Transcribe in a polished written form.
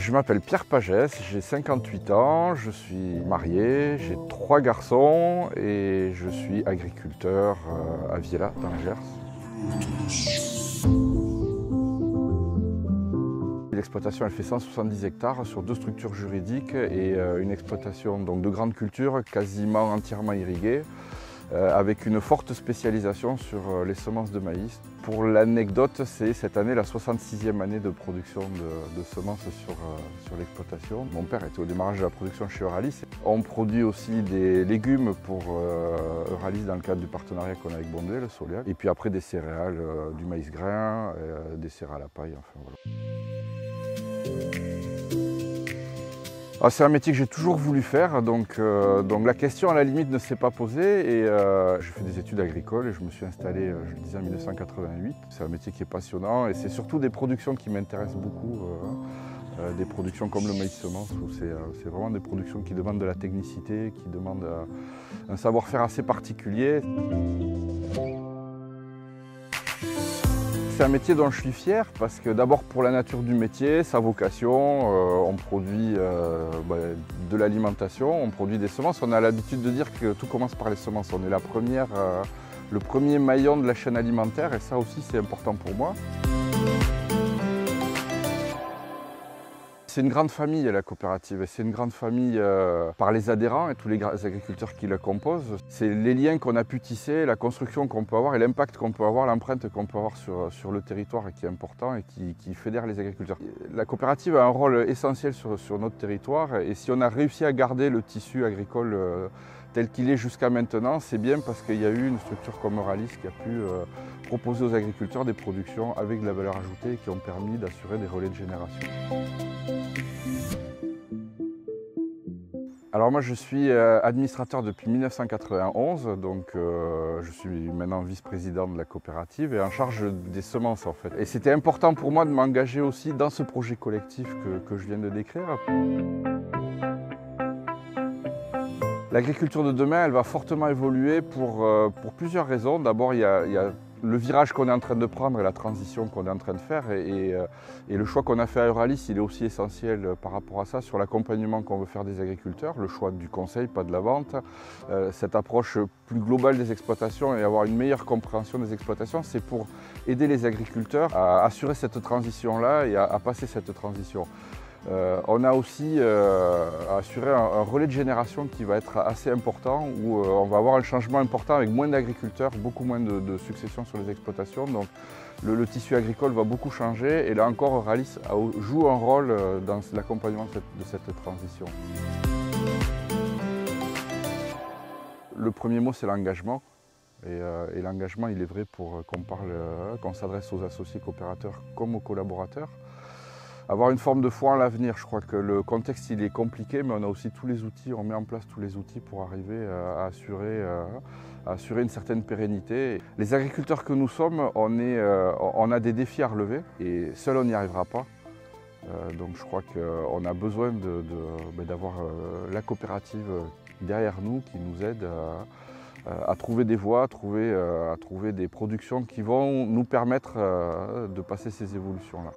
Je m'appelle Pierre Pagès, j'ai 58 ans, je suis marié, j'ai 3 garçons et je suis agriculteur à Viella, dans le Gers. L'exploitation elle fait 170 hectares sur 2 structures juridiques et une exploitation donc, de grande culture quasiment entièrement irriguée. Avec une forte spécialisation sur les semences de maïs. Pour l'anecdote, c'est cette année la 66e année de production de semences sur l'exploitation. Mon père était au démarrage de la production chez Euralis. On produit aussi des légumes pour Euralis dans le cadre du partenariat qu'on a avec Bondet, le Soliac. Et puis après des céréales, du maïs grain, des céréales à paille, enfin voilà. C'est un métier que j'ai toujours voulu faire, donc la question à la limite ne s'est pas posée et j'ai fait des études agricoles et je me suis installé, je le disais, en 1988. C'est un métier qui est passionnant et c'est surtout des productions qui m'intéressent beaucoup, des productions comme le maïs semence où c'est vraiment des productions qui demandent de la technicité, qui demandent un savoir-faire assez particulier. C'est un métier dont je suis fier parce que d'abord pour la nature du métier, sa vocation, on produit de l'alimentation, on produit des semences. On a l'habitude de dire que tout commence par les semences. On est le premier maillon de la chaîne alimentaire et ça aussi c'est important pour moi. C'est une grande famille la coopérative, c'est une grande famille par les adhérents et tous les agriculteurs qui la composent. C'est les liens qu'on a pu tisser, la construction qu'on peut avoir et l'impact qu'on peut avoir, l'empreinte qu'on peut avoir sur le territoire et qui est important et qui fédère les agriculteurs. La coopérative a un rôle essentiel sur notre territoire et si on a réussi à garder le tissu agricole tel qu'il est jusqu'à maintenant, c'est bien parce qu'il y a eu une structure comme Euralis qui a pu proposer aux agriculteurs des productions avec de la valeur ajoutée et qui ont permis d'assurer des relais de génération. Alors moi je suis administrateur depuis 1991, donc je suis maintenant vice-président de la coopérative et en charge des semences en fait. Et c'était important pour moi de m'engager aussi dans ce projet collectif que je viens de décrire. L'agriculture de demain, elle va fortement évoluer pour plusieurs raisons. D'abord, il y a le virage qu'on est en train de prendre et la transition qu'on est en train de faire. Et le choix qu'on a fait à Euralis, il est aussi essentiel par rapport à ça, sur l'accompagnement qu'on veut faire des agriculteurs, le choix du conseil, pas de la vente. Cette approche plus globale des exploitations et avoir une meilleure compréhension des exploitations, c'est pour aider les agriculteurs à assurer cette transition-là et à passer cette transition. On a aussi assuré un relais de génération qui va être assez important où on va avoir un changement important avec moins d'agriculteurs, beaucoup moins de succession sur les exploitations. Donc le tissu agricole va beaucoup changer et là encore Euralis joue un rôle dans l'accompagnement de cette transition. Le premier mot c'est l'engagement. Et l'engagement il est vrai pour qu'on s'adresse aux associés coopérateurs comme aux collaborateurs. Avoir une forme de foi en l'avenir, je crois que le contexte il est compliqué, mais on a aussi tous les outils, on met en place tous les outils pour arriver à assurer une certaine pérennité. Les agriculteurs que nous sommes, on a des défis à relever et seul on n'y arrivera pas. Donc je crois qu'on a besoin d'avoir la coopérative derrière nous qui nous aide à trouver des voies, à trouver des productions qui vont nous permettre de passer ces évolutions-là.